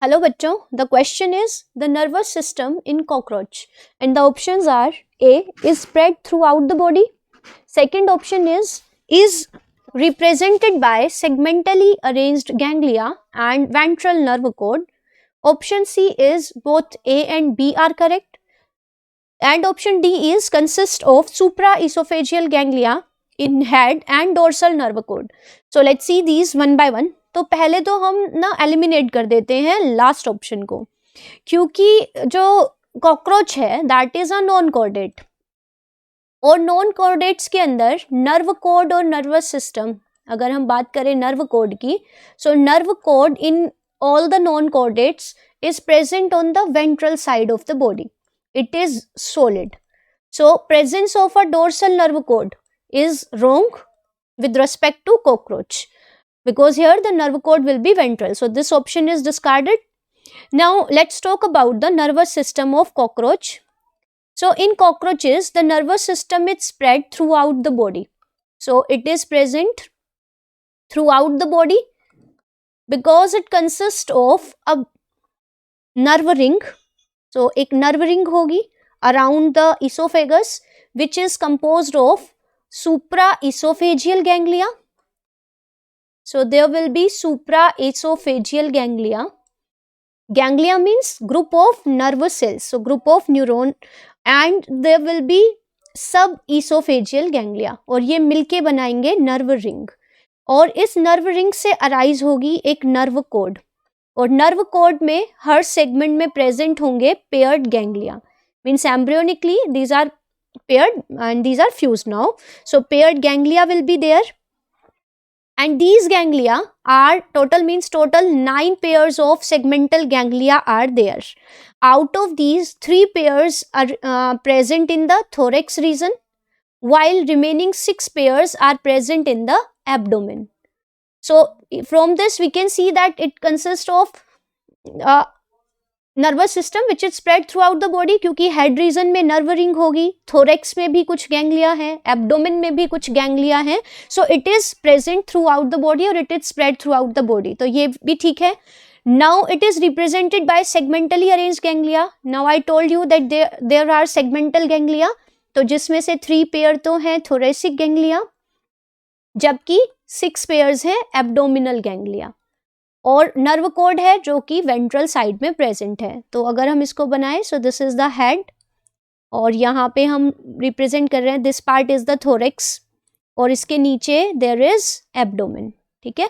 Hello बच्चों, the question is the nervous system in cockroach and the options are A is spread throughout the body, second option is represented by segmentally arranged ganglia and ventral nerve cord. Option C is both A and B are correct. And option D is consists of supraesophageal ganglia in head and dorsal nerve cord. So let's see these one by one. तो पहले तो हम ना eliminate कर देते हैं last option को, क्योंकि जो कॉकरोच है that is a non chordate, और नॉन कॉर्डेट्स के अंदर नर्व कोड और नर्वस सिस्टम, अगर हम बात करें नर्व कोड की, so nerve code in all the non chordates is present on the ventral side of the body. It is solid. So presence of a dorsal nerve cord is wrong with respect to cockroach, because here the nerve cord will be ventral. So this option is discarded. Now let's talk about the nervous system of cockroach. So in cockroaches, the nervous system is spread throughout the body. So it is present throughout the body because it consists of a nerve ring. So एक nerve ring होगी around the esophagus, which is composed of supraesophageal ganglia. So there will be supraesophageal ganglia. Ganglia means group of nervous cells, so group of neuron, and there will be subesophageal ganglia, और ये मिलके बनाएंगे nerve ring, और इस nerve ring से arise होगी एक nerve cord, और नर्व कोड में हर सेगमेंट में प्रेजेंट होंगे paired ganglia. Means embryonically these are paired and these are fused now. So paired ganglia will be there, and these ganglia are total 9 pairs of segmental ganglia are there. Out of these, 3 pairs are present in the thorax region, while remaining 6 pairs are present in the abdomen. So from this we can see that it consists of nervous system which is spread throughout the body, क्योंकि head region में nerve ring होगी, thorax में भी कुछ ganglia है, abdomen में भी कुछ गैंग्लिया है. So it is present throughout the body और it is spread throughout the body, तो ये भी ठीक है. Now it is represented by segmentally arranged ganglia. Now I told you that there are segmental ganglia, तो जिसमें से 3 pair तो हैं थोरेसिक गैंग्लिया, जबकि 6 पेयर्स हैं एब्डोमिनल गैंग्लिया, और नर्व कोड है जो कि वेंट्रल साइड में प्रेजेंट है. तो अगर हम इसको बनाएं, so this is the head, और यहाँ पे हम रिप्रेजेंट कर रहे हैं this part is the thorax, और इसके नीचे देयर इज एब्डोमेन. ठीक है,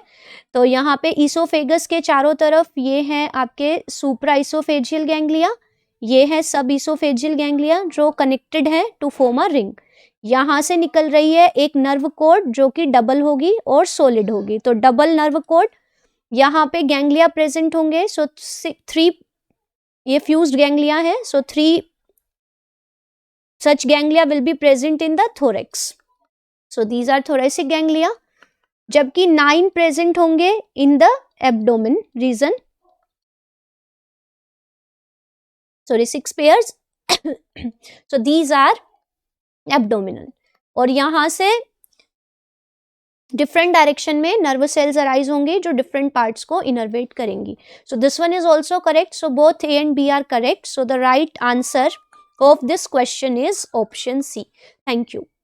तो यहाँ पे ईसोफेगस के चारों तरफ ये हैं आपके सुप्रा ईसोफेजियल गैंग्लिया, ये है सब ईसोफेजियल गैंग्लिया जो कनेक्टेड है टू फॉर्म अ रिंग. यहाँ से निकल रही है एक नर्व कोड जो कि डबल होगी और सॉलिड होगी, तो डबल नर्व कोड, यहाँ पे गैंग्लिया प्रेजेंट होंगे. सो 3 ये फ्यूज्ड गैंग्लिया है, so 3 such ganglia will be present in the thorax. So these are thoracic ganglia, जबकि 9 प्रेजेंट होंगे in the abdomen region, sorry 6 pairs. So these are abdominal, और यहाँ से डिफरेंट डायरेक्शन में nerve cells arise होंगे जो different parts को innervate करेंगी. So this one is also correct. So both A and B are correct. So the right answer of this question is option C. Thank you.